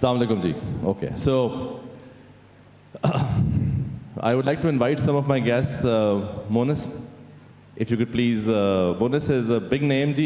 Assalamu alaikum ji. Okay, so I would like to invite some of my guests. Monis, if you could please. Monis is a big name ji.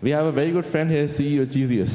We have a very good friend here, CEO Cheesius.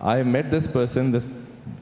I met this person,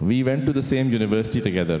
we went to the same university together.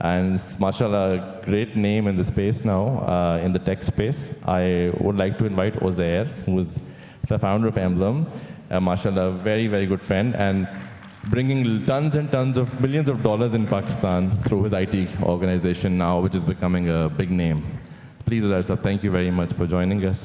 And mashallah, great name in the space now, in the tech space. I would like to invite Ozair, who is the founder of Emblem. Mashallah, very, very good friend, and bringing tons and tons of millions of dollars in Pakistan through his IT organization now, which is becoming a big name. Please, Ozair sir, thank you very much for joining us.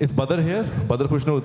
Is Badr here? Badr Khushnud?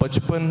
55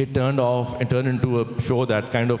it turned into a show that kind of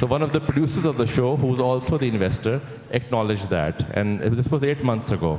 So one of the producers of the show, who was also the investor, acknowledged that, and this was 8 months ago.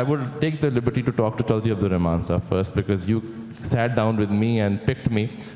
I would take the liberty to talk to Chaudhry Abdul Rahman sir first, because you sat down with me and picked me.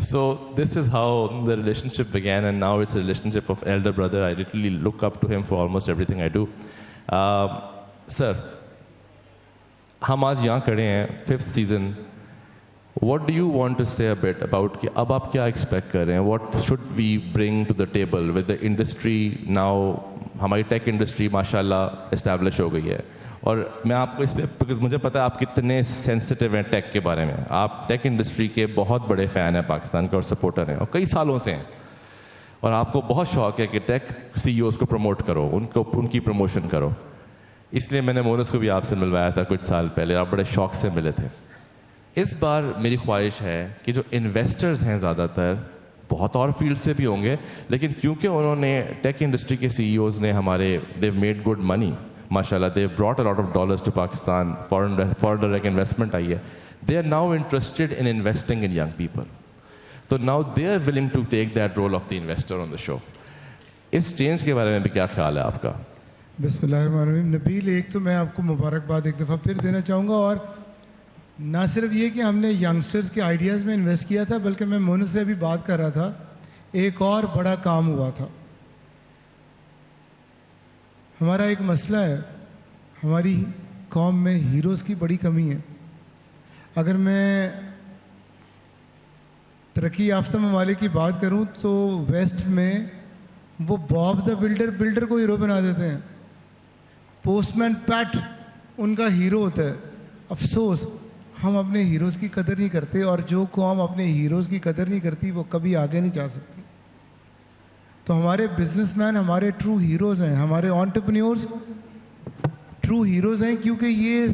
So this is how the relationship began, and now it's a relationship of elder brother. I literally look up to him for almost everything I do. Sir, ہم آج یہاں کھڑے ہیں 5th season. What do you want to say a bit about کہ اب آپ کیا expect کر رہے ہیں؟ What should we bring to the table with the industry now؟ ہماری ٹیک انڈسٹری ماشاء اللہ اسٹیبلش ہو گئی ہے, اور میں آپ کو اس پہ بیکاز مجھے پتہ ہے آپ کتنے سینسٹیو ہیں ٹیک کے بارے میں. آپ ٹیک انڈسٹری کے بہت بڑے فین ہیں پاکستان کے اور سپورٹر ہیں, اور کئی سالوں سے ہیں, اور آپ کو بہت شوق ہے کہ ٹیک سی ای اوز کو پروموٹ کرو, ان کی پروموشن کرو. اس لیے میں نے مونس کو بھی آپ سے ملوایا تھا کچھ سال پہلے, آپ بڑے شوق سے ملے تھے. اس بار میری خواہش ہے کہ جو انویسٹرز ہیں زیادہ تر, بہت اور فیلڈ سے بھی ہوں گے, لیکن کیونکہ انہوں نے ٹیک انڈسٹری کے سی ای اوز نے ہمارے دیو میڈ گڈ منی ماشاء اللہ, they brought a lot of dollars to Pakistan, foreign direct investment آئی ہے. They are now interested in investing in young people, تو now they are willing to take that role of the investor on the show. اس change کے بارے میں بھی کیا خیال ہے آپ کا؟ بسم اللہ الرحمن الرحیم. نبیل, ایک تو میں آپ کو مبارکباد ایک دفعہ پھر دینا چاہوں گا, اور نہ صرف یہ کہ ہم نے ینگسٹرز کے آئیڈیاز میں انویسٹ کیا تھا, بلکہ میں مونس سے بھی بات کر رہا تھا, ایک اور بڑا کام ہوا تھا. ہمارا ایک مسئلہ ہے, ہماری قوم میں ہیروز کی بڑی کمی ہے. اگر میں ترقی یافتہ ممالک کی بات کروں تو ویسٹ میں وہ باب دا بلڈر کو ہیرو بنا دیتے ہیں, پوسٹ مین پیٹ ان کا ہیرو ہوتا ہے. افسوس ہم اپنے ہیروز کی قدر نہیں کرتے, اور جو قوم اپنے ہیروز کی قدر نہیں کرتی وہ کبھی آگے نہیں جا سکتی. تو ہمارے بزنس مین ہمارے ٹرو ہیروز ہیں, ہمارے آنٹرپرینیورز ٹرو ہیروز ہیں, کیونکہ یہ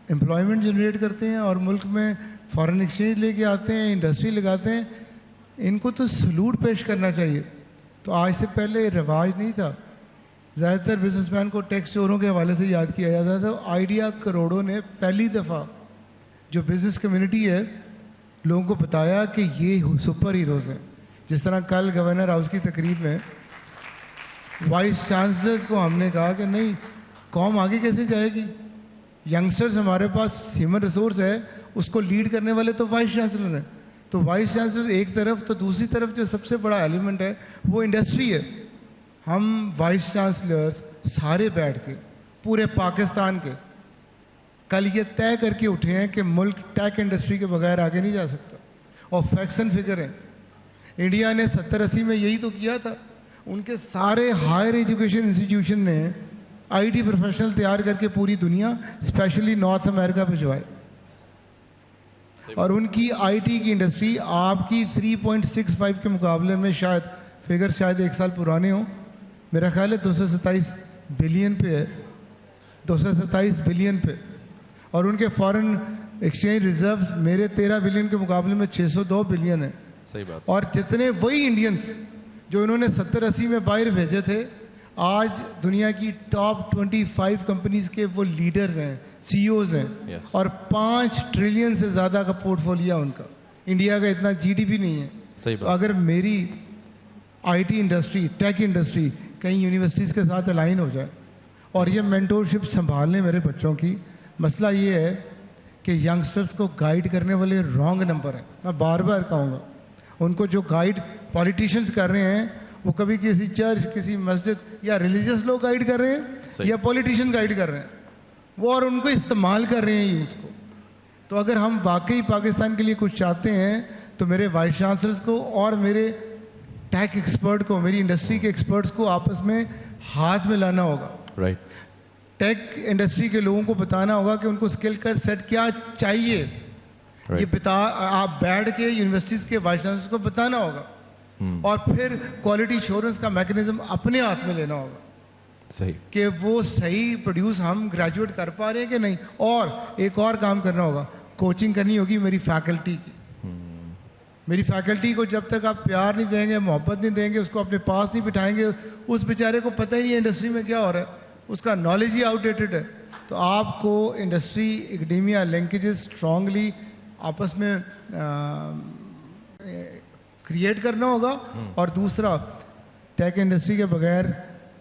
امپلائمنٹ جنریٹ کرتے ہیں اور ملک میں فارن ایکسچینج لے کے آتے ہیں, انڈسٹری لگاتے ہیں. ان کو تو سلوٹ پیش کرنا چاہیے. تو آج سے پہلے رواج نہیں تھا, زیادہ تر بزنس مین کو ٹیکس چوروں کے حوالے سے یاد کیا جاتا تھا. آئیڈیا کروڑوں نے پہلی دفعہ جو بزنس کمیونٹی ہے لوگوں کو بتایا کہ یہ سپر ہیروز ہیں. جس طرح کل گورنر ہاؤس کی تقریب میں وائس چانسلرز کو ہم نے کہا کہ نہیں, قوم آگے کیسے جائے گی؟ ینگسٹرز ہمارے پاس ہیومن ریسورس ہے, اس کو لیڈ کرنے والے تو وائس چانسلر ہیں. تو وائس چانسلر ایک طرف, تو دوسری طرف جو سب سے بڑا ایلیمنٹ ہے وہ انڈسٹری ہے. ہم وائس چانسلرز سارے بیٹھ کے پورے پاکستان کے کل یہ طے کر کے اٹھے ہیں کہ ملک ٹیک انڈسٹری کے بغیر آگے نہیں جا سکتا. اور فیکٹس اینڈ فگر ہیں, انڈیا نے 70-80 میں یہی تو کیا تھا. ان کے سارے ہائر ایجوکیشن انسٹیٹیوشن نے آئی ٹی پروفیشنل تیار کر کے پوری دنیا اسپیشلی نارتھ امریکہ بھجوائے, اور ان کی آئی ٹی کی انڈسٹری آپ کی 3.65 کے مقابلے میں شاید فگر شاید 1 سال پرانے ہوں, میرا خیال ہے 227 بلین پہ ہے, 227 بلین پہ. اور ان کے فارن ایکسچینج ریزروز میرے 13 بلین کے مقابلے میں 602 بلین ہے. صحیح بات. اور جتنے وہی انڈینس جو انہوں نے 70-80 میں باہر بھیجے تھے, آج دنیا کی ٹاپ 25 کمپنیز کے وہ لیڈرز ہیں, سی اوز ہیں, اور 5 ٹریلین سے زیادہ کا پورٹ فولیو ان کا. انڈیا کا اتنا جی ڈی پی نہیں ہے. تو اگر میری آئی ٹی انڈسٹری, ٹیک انڈسٹری کہیں یونیورسٹیز کے ساتھ الائن ہو جائے اور یہ مینٹورشپ سنبھال لیں میرے بچوں کی, مسئلہ یہ ہے کہ ینگسٹرز کو گائیڈ کرنے والے رانگ نمبر ہیں. میں بار بار کہوں گا, ان کو جو گائیڈ پالیٹیشینز کر رہے ہیں وہ کبھی کسی چرچ, کسی مسجد یا ریلیجیس لوگ گائیڈ کر رہے ہیں یا پولیٹیشین گائیڈ کر رہے ہیں وہ, اور ان کو استعمال کر رہے ہیں یوتھ کو. تو اگر ہم واقعی پاکستان کے لیے کچھ چاہتے ہیں تو میرے وائس چانسلرز کو اور میرے ٹیک ایکسپرٹ کو, میری انڈسٹری کے ایکسپرٹس کو آپس میں ہاتھ میں لانا ہوگا. رائٹ. ٹیک انڈسٹری کے لوگوں کو بتانا ہوگا کہ ان کو اسکل کا سیٹ کیا چاہیے. یہ آپ بیٹھ کے یونیورسٹیز کے وائس چانسلرز کو بتانا ہوگا, اور پھر کوالٹی ایشورنس کا میکنزم اپنے ہاتھ میں لینا ہوگا. صحیح. کہ وہ صحیح پروڈیوس ہم گریجویٹ کر پا رہے ہیں کہ نہیں. اور ایک اور کام کرنا ہوگا, کوچنگ کرنی ہوگی میری فیکلٹی کی. میری فیکلٹی کو جب تک آپ پیار نہیں دیں گے, محبت نہیں دیں گے, اس کو اپنے پاس نہیں بٹھائیں گے, اس بیچارے کو پتہ ہی نہیں ہے انڈسٹری میں کیا ہو رہا ہے, اس کا نالج ہی آؤٹ ڈیٹڈ ہے. تو آپ کو انڈسٹری اکیڈیمیا لنکیجز اسٹرانگلی آپس میں کریٹ کرنا ہوگا. اور دوسرا, ٹیک انڈسٹری کے بغیر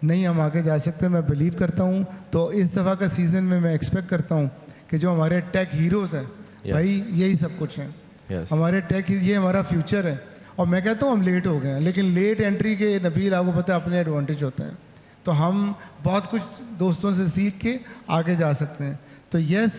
نہیں ہم آگے جا سکتے, میں بلیو کرتا ہوں. تو اس دفعہ کا سیزن میں ایکسپیکٹ کرتا ہوں کہ جو ہمارے ٹیک ہیروز ہیں بھائی, یہی سب کچھ ہیں ہمارے ٹیک, یہ ہمارا فیوچر ہے. اور میں کہتا ہوں ہم لیٹ ہو گئے ہیں, لیکن لیٹ انٹری کے نبیل آپ کو پتہ ہے اپنے ایڈوانٹیج ہوتے ہیں. تو ہم بہت کچھ دوستوں سے سیکھ کے آگے جا سکتے ہیں. تو یس,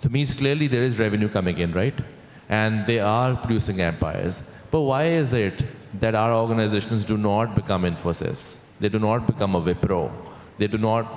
So means clearly there is revenue coming in, right? And they are producing empires. But why is it that our organizations do not become Infosys? They do not become a Wipro. They do not,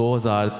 2000,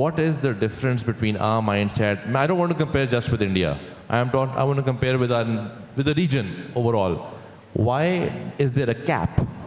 What is the difference between our mindset? I don't want to compare just with India. I want to compare with the region overall. Why is there a cap?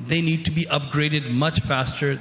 they need to be upgraded much faster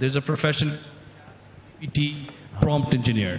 there's a profession prompt engineer,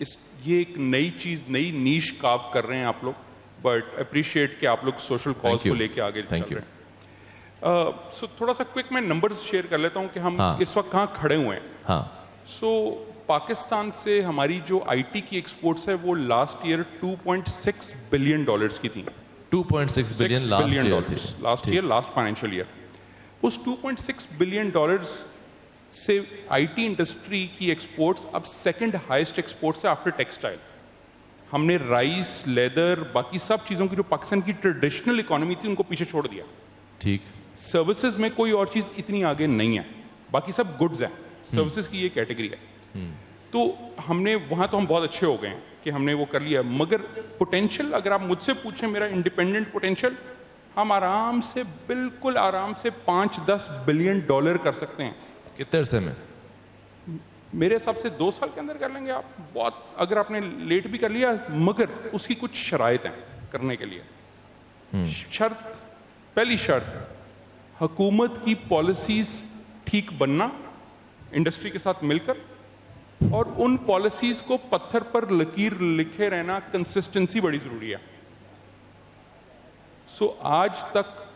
یہ ایک نئی چیز, نئی نیش کاف کر رہے ہیں آپ لوگ, بٹ اپریشیٹ کہ آپ لوگ سوشل کاز کو لے کے آگے چل رہے ہیں. سو تھوڑا سا کوئک میں نمبرز شیئر کر لیتا ہوں کہ ہم اس وقت کہاں کھڑے ہوئے ہیں. سو پاکستان سے ہماری جو آئی ٹی کی ایکسپورٹس ہے وہ لاسٹ ایئر $2.6 بلین کی تھیں. 2.6 billion last year, last financial year. اس $2.6 بلین سے آئی ٹی انڈسٹری کی ایکسپورٹس اب سیکنڈ ہائیسٹ ایکسپورٹس ہے آفٹر ٹیکسٹائل. ہم نے رائس, لیدر, باقی سب چیزوں کی جو پاکستان کی ٹریڈیشنل اکانومی تھی ان کو پیچھے چھوڑ دیا. ٹھیک. سروسز میں کوئی اور چیز اتنی آگے نہیں ہے, باقی سب گڈز ہیں, سروسز کی یہ کیٹیگری ہے. تو ہم نے وہاں تو ہم بہت اچھے ہو گئے ہیں کہ ہم نے وہ کر لیا, مگر پوٹینشیل اگر آپ مجھ سے پوچھیں میرا انڈیپینڈنٹ پوٹینشیل, ہم آرام سے, بالکل آرام سے $5-10 بلین کر سکتے ہیں. کتنے عرصے میں؟ میرے حساب سے 2 سال کے اندر کر لیں گے آپ. بہت اگر آپ نے لیٹ بھی کر لیا, مگر اس کی کچھ شرائط ہیں کرنے کے لیے. شرط, پہلی شرط, حکومت کی پالیسیز ٹھیک بننا انڈسٹری کے ساتھ مل کر, اور ان پالیسیز کو پتھر پر لکیر لکھے رہنا, کنسسٹنسی بڑی ضروری ہے. سو آج تک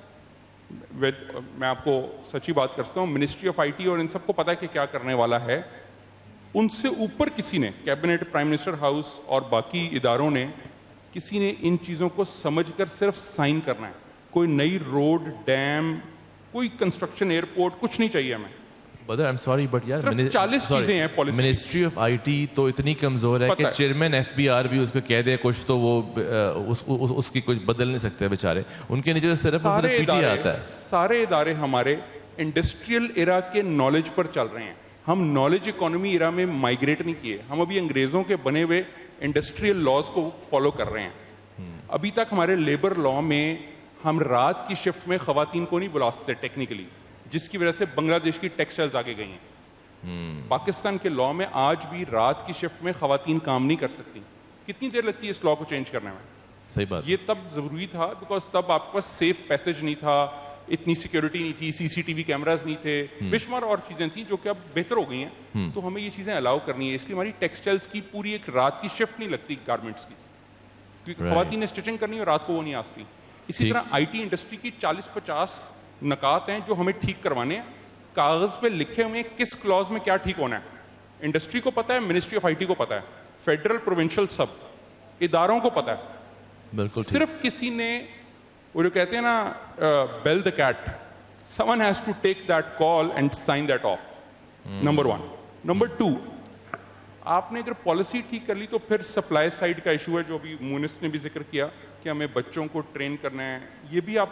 میں آپ کو سچی بات کرتا ہوں, منسٹری آف آئی ٹی اور ان سب کو پتا ہے کہ کیا کرنے والا ہے. ان سے اوپر کسی نے, کیبنٹ, پرائم منسٹر ہاؤس اور باقی اداروں نے, کسی نے ان چیزوں کو سمجھ کر صرف سائن کرنا ہے. کوئی نئی روڈ, ڈیم, کوئی کنسٹرکشن, ایئرپورٹ, کچھ نہیں چاہیے ہمیں. بدر I'm sorry but یار 40 چیزیں ہیں policy. Ministry of I T تو اتنی کمزور ہے کہ چیئرمین ایف بی آر بھی اس کو کہہ دے کچھ تو وہ اس کی کچھ بدل نہیں سکتے بیچارے. ان کے نیچے صرف پی ٹی آتا ہے. سارے ادارے ہمارے انڈسٹریل ایرا کے نالج پر چل رہے ہیں. ہم نالج اکانومی ایرا میں مائگریٹ نہیں کیے, ہم ابھی انگریزوں کے بنے ہوئے انڈسٹریل لاز کو فالو کر رہے ہیں. ابھی تک ہمارے لیبر لا میں ہم رات کی شفٹ میں خواتین کو نہیں بلا سکتے ٹیکنیکلی, جس کی وجہ سے بنگلہ دیش کی ٹیکسٹائلز آگے گئی ہیں. پاکستان کے لا میں آج بھی رات کی شفٹ میں خواتین کام نہیں کر سکتی. کتنی دیر لگتی ہے اس لا کو چینج کرنے میں؟ صحیح بات. یہ تب ضروری تھا بیکاز تب آپ کے پاس سیف پیسج نہیں تھا, اتنی سیکیورٹی نہیں تھی, سی سی ٹی وی کیمراز نہیں تھے, بے شمار اور چیزیں تھیں جو کہ اب بہتر ہو گئی ہیں. تو ہمیں یہ چیزیں الاؤ کرنی ہے. اس لیے ہماری ٹیکسٹائلز کی پوری ایک رات کی شفٹ نہیں لگتی گارمنٹس کی, کیونکہ خواتین نے اسٹچنگ کرنی اور رات کو وہ نہیں آستی. اسی طرح آئی ٹی انڈسٹری کی 40-50 نکات ہیں جو ہمیں ٹھیک کروانے ہیں. کاغذ پہ لکھے ہوئے کس کلاز میں کیا ٹھیک ہونا ہے, انڈسٹری کو پتا ہے, منسٹری آف آئی ٹی کو پتا ہے, فیڈرل, پروونشل, سب اداروں کو پتا ہے. بالکل. صرف کسی نے وہ جو کہتے ہیں نا bell the cat, someone has to take that call and sign that off. Number 1. Number 2, آپ نے اگر پالیسی ٹھیک کر لی تو پھر سپلائی سائڈ کا ایشو ہے جو ابھی مونس نے بھی ذکر کیا کہ ہمیں بچوں کو ٹرین کرنا ہے. یہ بھی آپ,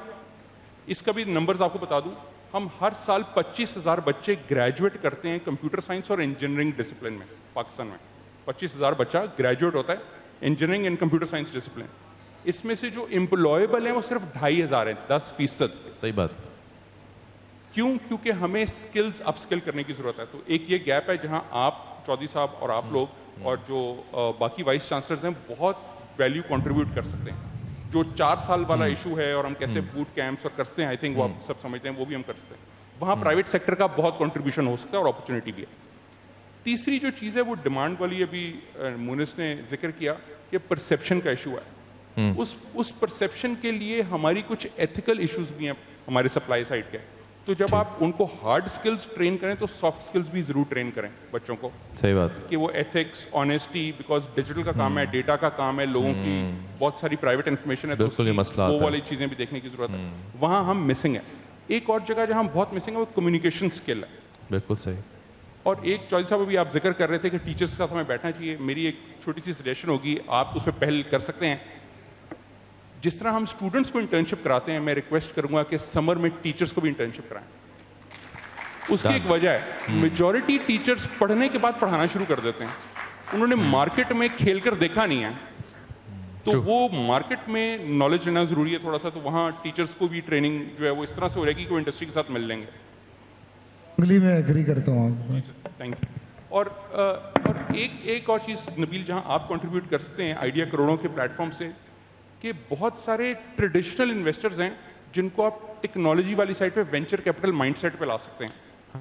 اس کا بھی نمبرز آپ کو بتا دوں, ہم ہر سال 25,000 بچے گریجویٹ کرتے ہیں کمپیوٹر سائنس اور انجینئرنگ ڈسپلن میں. پاکستان میں 25,000 بچہ گریجویٹ ہوتا ہے engineering and computer science discipline. اس میں سے جو امپلائیبل ہیں وہ صرف 2,500 ہیں, 10%. صحیح بات. کیوں؟ کیونکہ ہمیں سکلز اپ سکل کرنے کی ضرورت ہے. تو ایک یہ گیپ ہے جہاں آپ چودھری صاحب اور آپ لوگ اور جو باقی وائس چانسلرز ہیں بہت ویلیو کنٹریبیوٹ کر سکتے ہیں. جو 4 سال والا ایشو ہے اور ہم کیسے بوٹ کیمپس اور کرتے ہیں, آئی تھنک وہ آپ سب سمجھتے ہیں, وہ بھی ہم کر سکتے ہیں. وہاں پرائیویٹ سیکٹر کا بہت کنٹریبیوشن ہو سکتا ہے اور اپرچونیٹی بھی ہے. تیسری جو چیز ہے وہ ڈیمانڈ والی, ابھی مونس نے ذکر کیا کہ پرسیپشن کا ایشو ہے. اس پرسیپشن کے لیے ہماری کچھ ایتھیکل ایشوز بھی ہیں ہمارے سپلائی سائڈ کے. تو جب آپ ان کو ہارڈ سکلز ٹرین کریں تو سافٹ سکلز بھی ضرور ٹرین کریں بچوں کو. صحیح بات. کہ وہ ایتھکس, آنیسٹی, بیکاز ڈیجیٹل کا کام ہے, ڈیٹا کا کام ہے, لوگوں کی بہت ساری پرائیویٹ انفارمیشن ہے, تو وہ والی چیزیں بھی دیکھنے کی ضرورت ہے. وہاں ہم مسنگ ہیں. ایک اور جگہ جہاں ہم بہت مسنگ ہے وہ کمیونیکیشن اسکل ہے. بالکل صحیح. اور ایک چوہدری صاحب ابھی آپ ذکر کر رہے تھے کہ ٹیچرس کے ساتھ ہمیں بیٹھنا چاہیے. میری ایک چھوٹی سی سجیشن ہوگی, آپ اس پہ پہل کر سکتے ہیں. جس طرح ہم اسٹوڈنٹس کو انٹرنشپ کراتے ہیں, میں ریکویسٹ کروں گا کہ سمر میں ٹیچرس کو بھی انٹرنشپ کرائیں. اس کی ایک وجہ ہے, میجورٹی ٹیچرس پڑھنے کے بعد پڑھانا شروع کر دیتے ہیں. انہوں نے مارکیٹ میں کھیل کر دیکھا نہیں ہے, تو وہ مارکیٹ میں نالج لینا ضروری ہے تھوڑا سا. تو وہاں ٹیچرس کو بھی ٹریننگ جو ہے وہ اس طرح سے ہو رہے گی کہ وہ انڈسٹری کے ساتھ مل لیں گے. میں ایگری کرتا ہوں. Thank you. اور ایک اور چیز نبیل جہاں آپ کنٹریبیوٹ کر سکتے ہیں آئیڈیا کروڑوں کے پلیٹ فارم سے, کہ بہت سارے ٹریڈیشنل انویسٹرز ہیں جن کو آپ ٹیکنالوجی والی سائڈ پہ وینچر کیپٹل مائنڈ سیٹ پہ لا سکتے ہیں.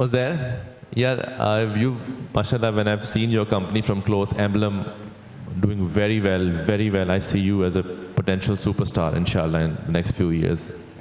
Uzair, yeah, you, mashallah, when I've seen your company from close, Emblem, doing very well. I see you as a potential superstar, inshallah, in the next few years.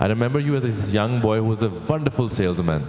I remember you as a young boy who was a wonderful salesman.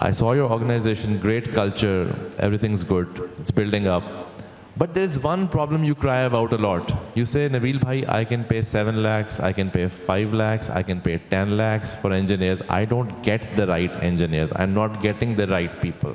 I saw your organization, great culture, everything's good, it's building up. But there is one problem you cry about a lot. You say, Nabil bhai, I can pay 7 lakhs, I can pay 5 lakhs, I can pay 10 lakhs for engineers. I don't get the right engineers. I'm not getting the right people.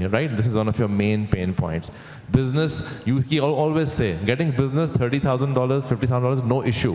You're right? This is one of your main pain points. Business, you always say, getting business $30,000, $50,000, no issue.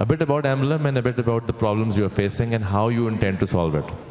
A bit about Emblem and a bit about the problems you are facing and how you intend to solve it.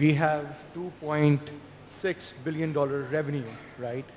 we have $2.6 billion revenue, right?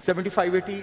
75-80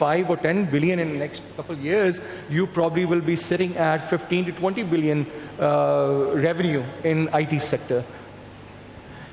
5 or 10 billion in the next couple years, you probably will be sitting at 15 to 20 billion revenue in IT sector.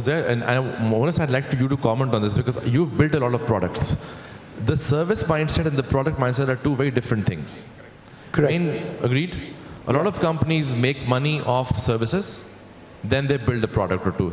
Uzair, and Monas, I'd like you to comment on this because you've built a lot of products. The service mindset and the product mindset are two very different things. Correct. I mean, agreed? A lot of companies make money off services, then they build a product or two,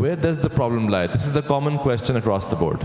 Where does the problem lie? This is the common question across the board.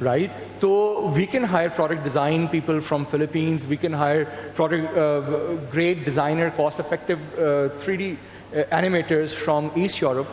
right? So we can hire product design people from Philippines, we can hire product great designer, cost effective 3D animators from East Europe.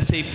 SAP,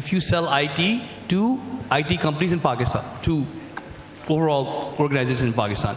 if you sell IT to IT companies in Pakistan, to overall organizations in Pakistan.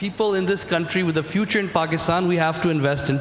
people in this country with the future in Pakistan, we have to invest in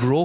grow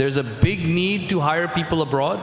There's a big need to hire people abroad.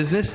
business.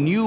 new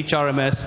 HRMS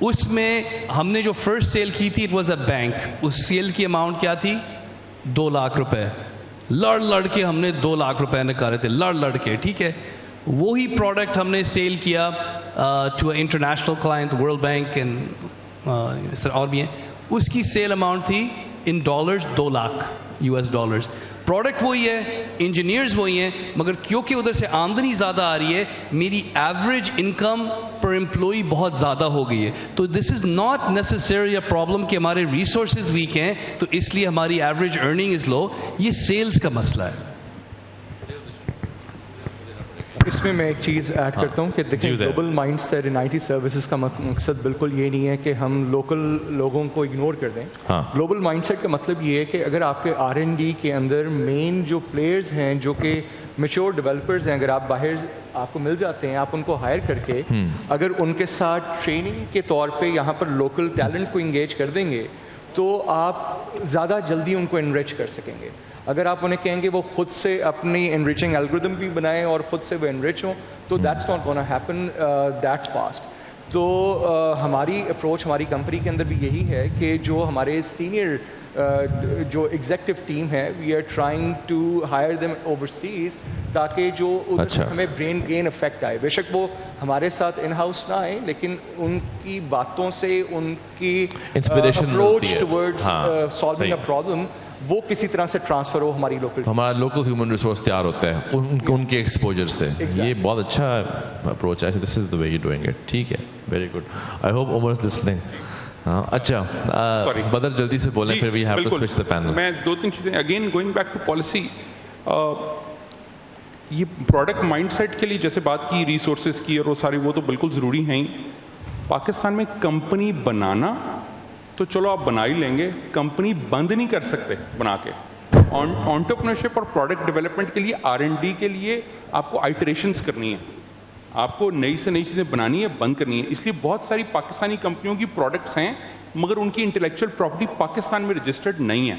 اس میں ہم نے جو first sale کی تھی it was a bank. اس sale کی amount کیا تھی؟ 2 لاکھ روپے. لڑ کے ہم نے 2 لاکھ روپے نکالے تھے, لڑ کے, ٹھیک ہے. وہی پروڈکٹ ہم نے سیل کیا to a international client, world bank and اور بھی ہیں. اس کی سیل اماؤنٹ تھی in dollars 2 lakh US. Product وہی ہے, انجینئرز وہی ہیں, مگر کیونکہ ادھر سے آمدنی زیادہ آ رہی ہے, میری ایوریج انکم پر امپلائی بہت زیادہ ہو گئی ہے. تو this is not necessary a problem کہ ہمارے ریسورسز ویک ہیں تو اس لیے ہماری ایوریج ارننگ از لو. یہ سیلز کا مسئلہ ہے. اس میں ایک چیز ایڈ کرتا ہوں کہ دیکھیں global mind set in IT services کا مقصد بالکل یہ نہیں ہے کہ ہم لوکل لوگوں کو اگنور کر دیں. گلوبل مائنڈ سیٹ کا مطلب یہ ہے کہ اگر آپ کے R&D کے اندر مین جو پلیئرز ہیں جو کہ میچور ڈیولپرز ہیں, اگر آپ باہر آپ کو مل جاتے ہیں, آپ ان کو ہائر کر کے اگر ان کے ساتھ ٹریننگ کے طور پہ یہاں پر لوکل ٹیلنٹ کو انگیج کر دیں گے تو آپ زیادہ جلدی ان کو انریچ کر سکیں گے. اگر آپ انہیں کہیں گے وہ خود سے اپنی انریچنگ الگوریدم بھی بنائیں اور خود سے وہ انریچ ہوں تو that's not gonna happen that fast. تو ہماری اپروچ ہماری کمپنی کے اندر بھی یہی ہے کہ جو ہمارے سینئر جو ایگزیکٹو ٹیم ہے we are trying to hire them overseas تاکہ جو ہمیں برین گین افیکٹ آئے. بے شک وہ ہمارے ساتھ ان ہاؤس نہ آئے لیکن ان کی باتوں سے ان کی approach towards solving a problem وہ کسی طرح سے ٹرانسفر ہو ہماری لوکل. ہمارا لوکل ہیومن ریسورس تیار ہوتا ہے ان کے ایکسپوجر سے. یہ بہت اچھا اپروچ ہے. This is the way you doing it. ٹھیک ہے, very good. I hope Umar is listening. اچھا بدر جلدی سے بولیں پھر we have to switch the panel. میں 2-3 چیزیں again going back to policy. یہ پروڈکٹ مائنڈ سیٹ کے لیے جیسے بات کی ریسورسز کی اور وہ ساری وہ تو بالکل ضروری ہیں. پاکستان میں کمپنی بنانا تو چلو آپ بنا ہی لیں گے, کمپنی بند نہیں کر سکتے بنا کے. انٹرپرینورشپ اور پروڈکٹ ڈیولپمنٹ کے لیے R&D کے لیے آپ کو آئٹریشنز کرنی ہے, آپ کو نئی سے نئی چیزیں بنانی ہے, بند کرنی ہے. اس لیے بہت ساری پاکستانی کمپنیوں کی پروڈکٹس ہیں مگر ان کی انٹلیکچوئل پراپرٹی پاکستان میں رجسٹرڈ نہیں ہے.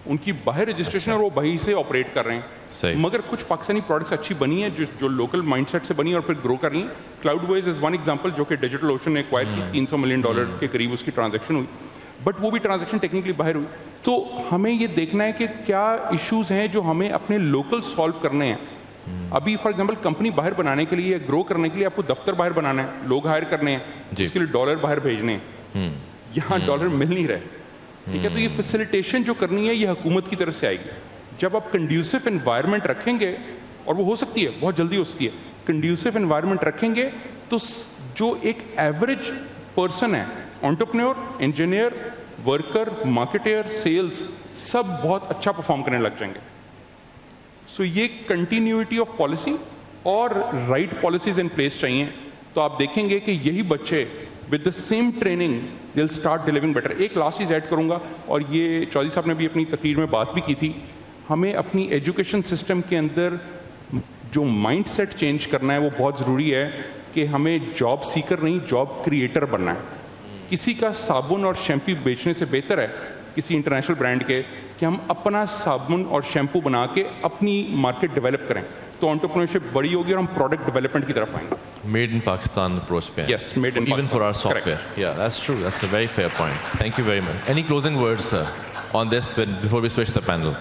ان کی باہر رجسٹریشن اور وہ وہیں سے آپریٹ کر رہے ہیں. مگر کچھ پاکستانی پروڈکٹس اچھی بنی ہیں جو لوکل مائنڈ سیٹ سے بنی اور پھر گرو کر رہی ہیں. Cloud wise is one example جو کہ ڈیجیٹل اوشن نے ایکوائر کی, $300 ملین کے قریب اس کی ٹرانزیکشن ہوئی, بٹ وہ بھی ٹرانزیکشن ٹیکنیکلی باہر ہوئی. تو ہمیں یہ دیکھنا ہے کہ کیا ایشوز ہیں جو ہمیں اپنے لوکل سالو کرنے ہیں. ابھی فار ایگزامپل کمپنی باہر بنانے کے لیے گرو کرنے کے لیے آپ کو دفتر باہر بنانا ہے, لوگ ہائر کرنے ہیں, اس کے لیے ڈالر باہر بھیجنے ہیں, یہاں ڈالر مل نہیں رہے. ٹھیک ہے, تو یہ فیسیلیٹیشن جو کرنی ہے یہ حکومت کی طرف سے آئے گی. جب آپ کنڈیوسو انوائرمنٹ رکھیں گے, اور وہ ہو سکتی ہے بہت جلدی ہو سکتی ہے, کنڈیوسو انوائرمنٹ رکھیں گے تو جو ایک ایوریج پرسن ہے, entrepreneur, engineer, worker, marketer, sales, سب بہت اچھا پرفارم کرنے لگ جائیں گے. سو یہ کنٹینیوٹی آف پالیسی اور رائٹ پالیسیز ان پلیس چاہیے. تو آپ دیکھیں گے کہ یہی بچے with the same training they will start delivering better. ایک لاسٹ چیز ایڈ کروں گا, اور یہ چودھری صاحب نے بھی اپنی تقریر میں بات بھی کی تھی. ہمیں اپنی ایجوکیشن سسٹم کے اندر جو مائنڈ سیٹ چینج کرنا ہے وہ بہت ضروری ہے کہ ہمیں جاب سیکر نہیں, جاب کریٹر بننا ہے. کسی کا صابن اور شیمپو بیچنے سے بہتر ہے کسی انٹرنیشنل برانڈ کے کہ ہم اپنا صابن اور شیمپو بنا کے اپنی مارکیٹ ڈیولپ کریں. تو انٹرپرینورشپ بڑی ہوگی اور ہم پروڈکٹ ڈیولپمنٹ کی طرف آئیں گے. میڈ ان پاکستان اپروچ پہ. Yes, made in even for our Pakistan. software. Yeah, that's true. That's a very fair point. Thank you very much. Any closing words, sir, on this before we switch the panel?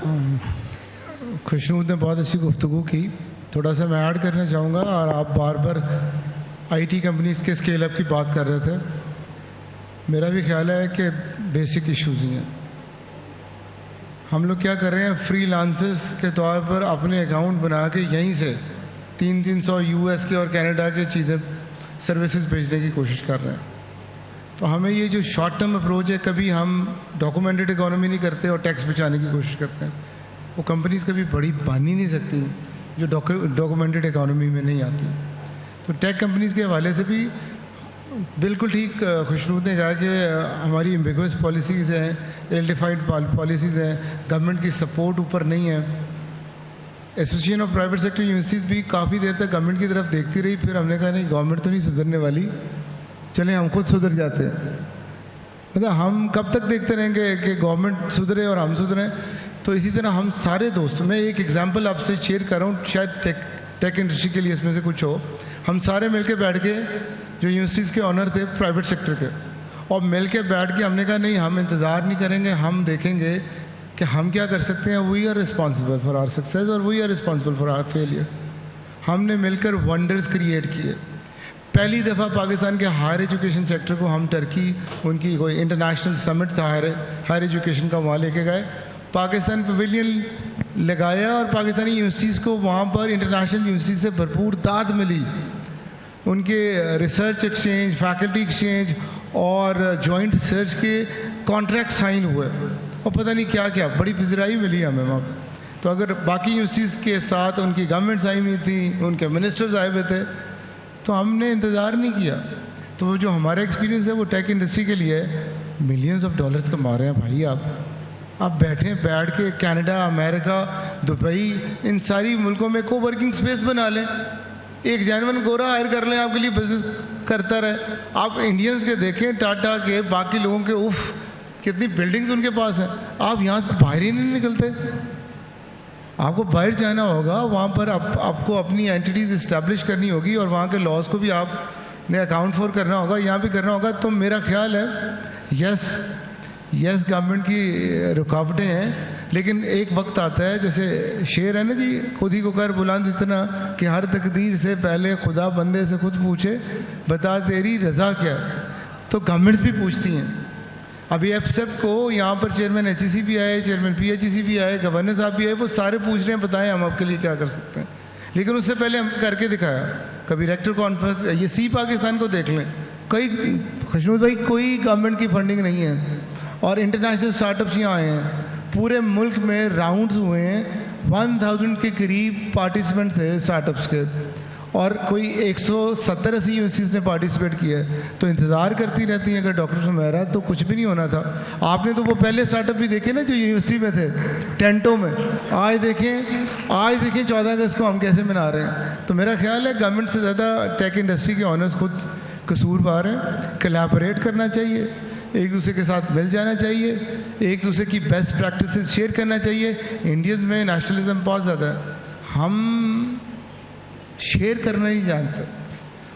Khushnood نے بہت اچھی گفتگو کی. تھوڑا سا میں add کرنا چاہوں گا, اور آپ بار بار IT کمپنیز کے اسکیل اپ کی بات کر رہے تھے. میرا بھی خیال ہے کہ بیسک ایشوز ہی ہیں. ہم لوگ کیا کر رہے ہیں, فری لانسرز کے طور پر اپنے اکاؤنٹ بنا کے یہیں سے 300 US کے اور کینیڈا کے چیزیں سروسز بھیجنے کی کوشش کر رہے ہیں. تو ہمیں یہ جو شارٹ ٹرم اپروچ ہے, کبھی ہم ڈاکومنٹڈ اکانومی نہیں کرتے اور ٹیکس بچانے کی کوشش کرتے ہیں. وہ کمپنیز کبھی بڑی بن ہی نہیں سکتی جو ڈاکومنٹڈ اکانومی میں نہیں آتی. تو ٹیک کمپنیز کے حوالے سے بھی بالکل ٹھیک خوشنود نے کہا کہ ہماری ایمبیگوس پالیسیز ہیں, ایلڈیفائڈ پالیسیز ہیں, گورنمنٹ کی سپورٹ اوپر نہیں ہے. Association of private sector universities بھی کافی دیر تک گورنمنٹ کی طرف دیکھتی رہی. پھر ہم نے کہا نہیں, گورنمنٹ تو نہیں سدھرنے والی, چلیں ہم خود سدھر جاتے ہیں. مطلب ہم کب تک دیکھتے رہیں گے کہ گورنمنٹ سدھرے اور ہم سدھریں. تو اسی طرح ہم سارے دوست, میں ایک ایگزامپل آپ سے شیئر کر رہا ہوں, شاید ٹیک انڈسٹری کے لیے اس میں سے کچھ ہو. ہم سارے مل کے بیٹھ کے جو یونیورسٹیز کے آنر تھے پرائیویٹ سیکٹر کے, اور مل کے بیٹھ کے ہم نے کہا نہیں, ہم انتظار نہیں کریں گے, ہم دیکھیں گے کہ ہم کیا کر سکتے ہیں. We are responsible for our success اور we are responsible for our failure. ہم نے مل کر ونڈرز کریٹ کیے. پہلی دفعہ پاکستان کے ہائر ایجوکیشن سیکٹر کو ہم ٹرکی, ان کی کوئی انٹرنیشنل سمٹ تھا ہائر ایجوکیشن کا, وہاں لے کے گئے, پاکستان پویلین لگایا, اور پاکستانی یونیورسٹیز کو وہاں پر انٹرنیشنل یونیورسٹی سے بھرپور داد ملی. ان کے ریسرچ ایکسچینج, فیکلٹی ایکسچینج اور جوائنٹ ریسرچ کے کانٹریکٹ سائن ہوئے, اور پتہ نہیں کیا کیا بڑی پذیرائی ملی ہمیں وہاں. تو اگر باقی یونیورسٹیز کے ساتھ ان کی گورنمنٹس آئی ہوئی تھیں, ان کے منسٹرز آئے ہوئے تھے, تو ہم نے انتظار نہیں کیا. تو وہ جو ہمارا ایکسپیرینس ہے وہ ٹیک انڈسٹری کے لیے ملینز آف ڈالرز کما رہے ہیں بھائی. آپ بیٹھیں, بیٹھ کے کینیڈا, امریکہ, دبئی, ان ساری ملکوں میں کو ورکنگ اسپیس بنا لیں, ایک جینون گورا ہائر کر لیں, آپ کے لیے بزنس کرتا رہے. آپ انڈینز کے دیکھیں, ٹاٹا کے, باقی لوگوں کے, اف کتنی بلڈنگز ان کے پاس ہیں. آپ یہاں سے باہر ہی نہیں نکلتے. آپ کو باہر جانا ہوگا, وہاں پر آپ کو اپنی اینٹیز اسٹیبلش کرنی ہوگی, اور وہاں کے لاز کو بھی آپ نے اکاؤنٹ فور کرنا ہوگا, یہاں بھی کرنا ہوگا. تو میرا خیال ہے یس گورنمنٹ کی رکاوٹیں ہیں, لیکن ایک وقت آتا ہے, جیسے شعر ہے نا جی, خود ہی کو کر بلند اتنا کہ ہر تقدیر سے پہلے خدا بندے سے خود پوچھے بتا تیری رضا کیا ہے. تو گورنمنٹس بھی پوچھتی ہیں. ابھی ایف سیپ کو یہاں پر چیئرمین ایچ ای سی بھی آئے, چیئرمین پی ایچ ای سی بھی آئے, گورنر صاحب بھی آئے, وہ سارے پوچھ رہے ہیں بتائیں ہم آپ کے لیے کیا کر سکتے ہیں. لیکن اس سے پہلے ہم کر کے دکھایا. کبھی ریکٹر کانفرنس, یہ سی پاکستان کو دیکھ لیں, کوئی خشنود بھائی کوئی گورنمنٹ کی فنڈنگ نہیں ہے, اور انٹرنیشنل اسٹارٹ اپس یہاں آئے ہیں. پورے ملک میں راؤنڈز ہوئے ہیں, 1000 کے قریب پارٹیسپینٹ تھے اسٹارٹ اپس کے, اور کوئی 170-80 یونیورسٹیز نے پارٹیسپیٹ کیا ہے. تو انتظار کرتی رہتی ہیں. اگر ڈاکٹر سمیرا تو کچھ بھی نہیں ہونا تھا. آپ نے تو وہ پہلے اسٹارٹ اپ بھی دیکھے نا جو یونیورسٹی میں تھے, ٹینٹوں میں. آج دیکھیں 14 اگست کو ہم کیسے منا رہے ہیں. تو میرا خیال ہے گورنمنٹ سے زیادہ ٹیک انڈسٹری کے آنرز خود قصور پا رہے ہیں. کولیبوریٹ کرنا چاہیے, ایک دوسرے کے ساتھ مل جانا چاہیے, ایک دوسرے کی بیسٹ پریکٹسز شیئر کرنا چاہیے. انڈینز میں نیشنلزم بہت زیادہ ہے, ہم شیئر کرنا نہیں جانتے.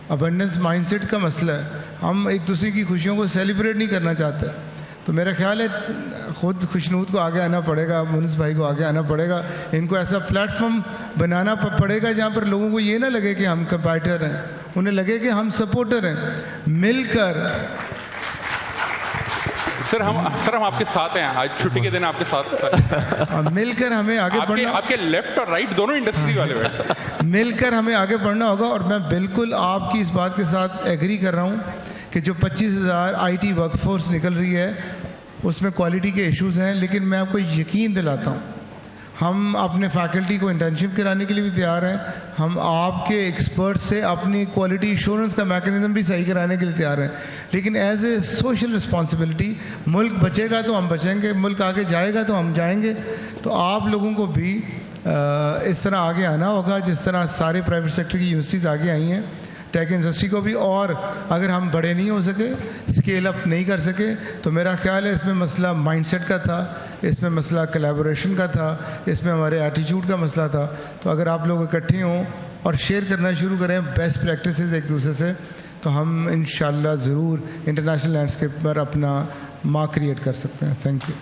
ابنڈنس مائنڈ سیٹ کا مسئلہ ہے, ہم ایک دوسرے کی خوشیوں کو سیلیبریٹ نہیں کرنا چاہتے. تو میرا خیال ہے خود خوشنود کو آگے آنا پڑے گا, مونس بھائی کو آگے آنا پڑے گا. ان کو ایسا پلیٹ فارم بنانا پڑے گا جہاں پر لوگوں کو یہ نہ لگے کہ ہم کمپیٹر ہیں, انہیں لگے کہ ہم سپورٹر ہیں. مل کر سر ہم آپ کے ساتھ ہیں, آج چھٹی کے دن آپ کے ساتھ مل کر ہمیں آگے بڑھنا. آپ کے لیفٹ اور رائٹ دونوں انڈسٹری والے بیٹھے. مل کر ہمیں آگے بڑھنا ہوگا. اور میں بالکل آپ کی اس بات کے ساتھ ایگری کر رہا ہوں کہ جو 25,000 آئی ٹی ورک فورس نکل رہی ہے اس میں کوالٹی کے ایشوز ہیں. لیکن میں آپ کو یقین دلاتا ہوں, ہم اپنے فیکلٹی کو انٹرنشپ کرانے کے لیے بھی تیار ہیں. ہم آپ کے ایکسپرٹ سے اپنی کوالٹی ایشورنس کا میکینزم بھی صحیح کرانے کے لیے تیار ہیں. لیکن ایز اے سوشل رسپانسبلٹی, ملک بچے گا تو ہم بچیں گے, ملک آگے جائے گا تو ہم جائیں گے. تو آپ لوگوں کو بھی اس طرح آگے آنا ہوگا جس طرح سارے پرائیویٹ سیکٹر کی یونیورسٹیز آگے آئی ہیں. ٹیک انڈسٹری کو بھی, اور اگر ہم بڑے نہیں ہو سکے, اسکیل اپ نہیں کر سکے, تو میرا خیال ہے اس میں مسئلہ مائنڈ سیٹ کا تھا, اس میں مسئلہ کولیبوریشن کا تھا, اس میں ہمارے ایٹیچیوڈ کا مسئلہ تھا. تو اگر آپ لوگ اکٹھے ہوں اور شیئر کرنا شروع کریں بیسٹ پریکٹسز ایک دوسرے سے, تو ہم انشاءاللہ ضرور انٹرنیشنل لینڈسکیپ پر اپنا مارک کریٹ کر سکتے ہیں. Thank you.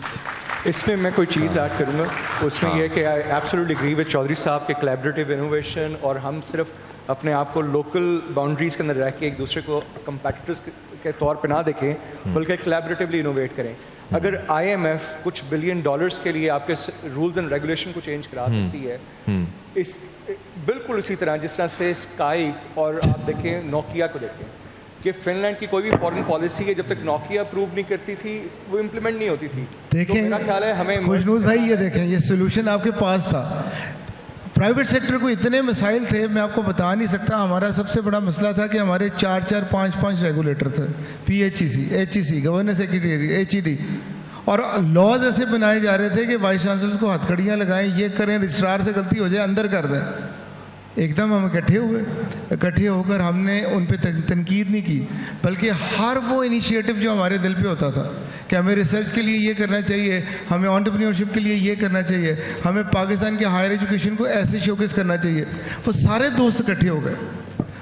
اس میں کوئی چیز ایڈ کروں گا, اس میں یہ کہ آئی ایبسلیوٹلی اگری ود چودھری صاحب کے کولیبریٹیو انوویشن, اور ہم صرف اپنے آپ کو لوکل باؤنڈریز کے اندر رہ کے ایک دوسرے کو کمپیٹیٹرز کے طور پہ نہ دیکھیں, بلکہ کولیبریٹیولی انوویٹ کریں. اگر آئی ایم ایف کچھ $1 بلین کے لیے آپ کے رولز اینڈ ریگولیشن کو چینج کرا سکتی ہے, اس بالکل اسی طرح جس طرح سے اسکائپ, اور آپ دیکھیں نوکیا کو دیکھیں کہ فن لینڈ کی کوئی بھی فارن پالیسی ہے جب تک نوکیا اپروو نہیں کرتی تھی وہ امپلیمنٹ نہیں ہوتی تھی. دیکھیں میرا خیال ہے ہمیں خوشنود بھائی یہ دیکھیں, یہ سولوشن آپ کے پاس تھا. پرائیویٹ سیکٹر کو اتنے مسائل تھے میں آپ کو بتا نہیں سکتا. ہمارا سب سے بڑا مسئلہ تھا کہ ہمارے 4-5 ریگولیٹر تھے, P H E C, H E C, governor secretary, H E D, اور لاز ایسے بنائے جا رہے تھے کہ وائس چانسلرس کو ہتھ کڑیاں لگائیں, یہ کریں, رجسٹرار سے غلطی ہو جائے اندر کر دیں. ایک دم ہم اکٹھے ہو کر ہم نے ان پہ تنقید نہیں کی, بلکہ ہر وہ انیشیٹو جو ہمارے دل پہ ہوتا تھا کہ ہمیں ریسرچ کے لیے یہ کرنا چاہیے, ہمیں انٹرپرینیورشپ کے لیے یہ کرنا چاہیے, ہمیں پاکستان کے ہائر ایجوکیشن کو ایسے شوکیس کرنا چاہیے, وہ سارے دوست اکٹھے ہو گئے.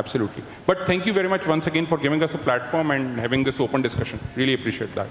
Absolutely. But thank you very much once again for giving us a platform and having this open discussion. Really appreciate that.